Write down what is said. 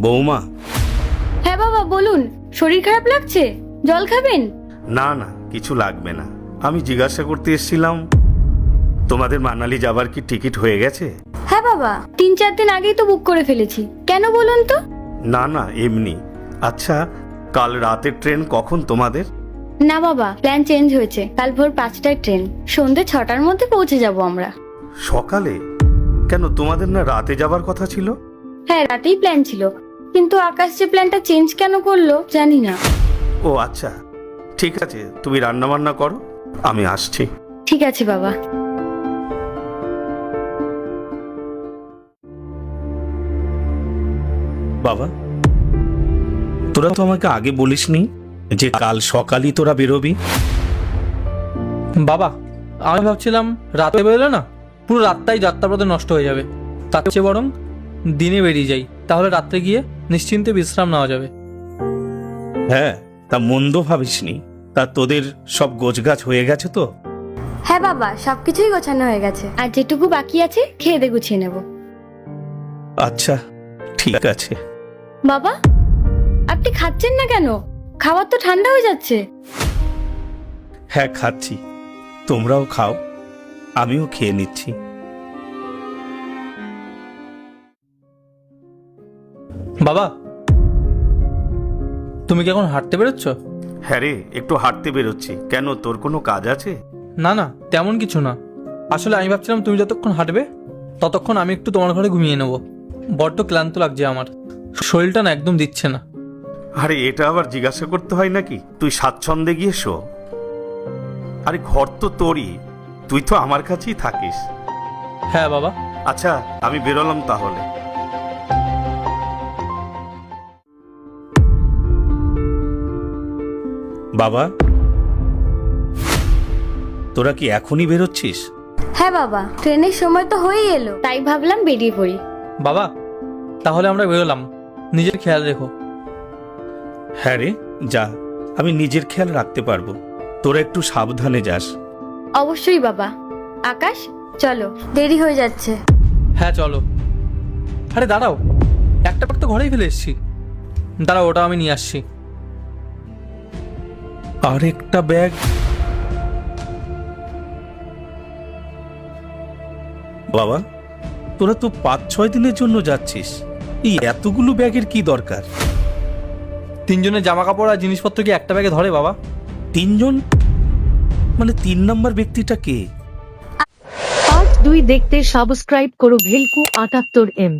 বৌমা। হ্যাঁ বাবা বলুন, শরীর খারাপ লাগছে, জল খাবেন? না না, কিছু লাগবে না। আমি জিজ্ঞাসা করতে এসেছিলাম, তোমাদের মানালি যাবার কি টিকিট হয়ে গেছে? হ্যাঁ বাবা, 3-4 দিন আগেই তো বুক করে ফেলেছি। কেন বলুন তো? না না, এমনি। আচ্ছা, কাল রাতের ট্রেন কখন তোমাদের? না বাবা, প্ল্যান চেঞ্জ হয়েছে। কাল ভোর 5টায় ট্রেন, সন্ধ্যে 6টার মধ্যে পৌঁছে যাব আমরা। সকালে? কেন, তোমাদের না রাতে যাবার কথা ছিল? হ্যাঁ, রাতেই প্ল্যান ছিল, কিন্তু আকাশ যে প্ল্যানটা চেঞ্জ কেন করলো জানি না। ও আচ্ছা, ঠিক আছে, তুমি রান্না বান্না করো, আমি আসছি। ঠিক আছে বাবা। বাবা, তোরা তো আমাকে আগে বলিসনি যে কাল সকালই তোরা বেরোবি? বাবা, আমি ভাবছিলাম রাতে বেরোলে না পুরো রাতটাই যাত্রাপথে নষ্ট হয়ে যাবে, তার চেয়ে বরং দিনে বেরিয়ে যাই, তাহলে রাত্রে গিয়ে নিশ্চিন্তে বিশ্রাম নেওয়া যাবে। হ্যাঁ, তা মন্দ ভাবিসনি। তা তোদের সব গোছগাছ হয়ে গেছে তো? হ্যাঁ বাবা, সবকিছুই গোছানো হয়ে গেছে, আর যেটুকু বাকি আছে খেয়ে দে গুছিয়ে নেব। আচ্ছা, ঠিক আছে। বাবা, আপনি খাচ্ছেন না কেন? খাবার তো ঠান্ডা হয়ে যাচ্ছে। হ্যাঁ, খাচ্ছি, তোমরাও খাও, আমিও খেয়ে নিচ্ছি। বাবা, তুমি কি এখন হাঁটতে বেরোচ্ছ? হ্যাঁ রে, একটু হাঁটতে বেরোচ্ছি। কেন, তোর কোনো কাজ আছে? না না, তেমন কিছু না। আসলে আমি ভাবছিলাম তুমি যতক্ষণ হাঁটবে ততক্ষণ আমি একটু তোমার ঘরে ঘুমিয়ে নেব। বড্ড ক্লান্ত লাগছে আমার, শরীরটা না একদম দিচ্ছে না। আরে, এটা আবার জিজ্ঞাসা করতে হয় নাকি? তুই স্বাচ্ছন্দ্যে গিয়ে শো। আরে, ঘর তো তোরই, তুই তো আমার কাছেই থাকিস। হ্যাঁ বাবা। আচ্ছা, আমি বেরোলাম তাহলে। বাবা, তোরা কি এখনই বেরোচ্ছিস? হ্যাঁ বাবা, ট্রেনের সময় তো হয়েই এলো, তাই ভাবলাম বেরিয়ে পড়ি। বাবা, তাহলে আমরা বেরোলাম, নিজের খেয়াল রেখো। হ্যাঁ রে, যা, আমি নিজের খেয়াল রাখতে পারবো, তোরা একটু সাবধানে যাস। অবশ্যই বাবা। আকাশ, চলো, দেরি হয়ে যাচ্ছে। হ্যাঁ চলো। আরে দাঁড়াও, একটা ব্যাগ তো ঘরেই ফেলে এসেছি। দাঁড়াও, ওটা আমি নিয়ে আসছি। আর একটা ব্যাগ? বাবা, তোরা তো 5-6 দিনের জন্য যাচ্ছিস, এই এতগুলো ব্যাগের কি দরকার? 3 জনের জামা কাপড় আর জিনিসপত্র কি একটা ব্যাগে ধরে বাবা? 3 জন? মানে 3 নম্বর ব্যক্তিটা কে? পার্ট 2 দেখতে সাবস্ক্রাইব করো ভেলকু 78M।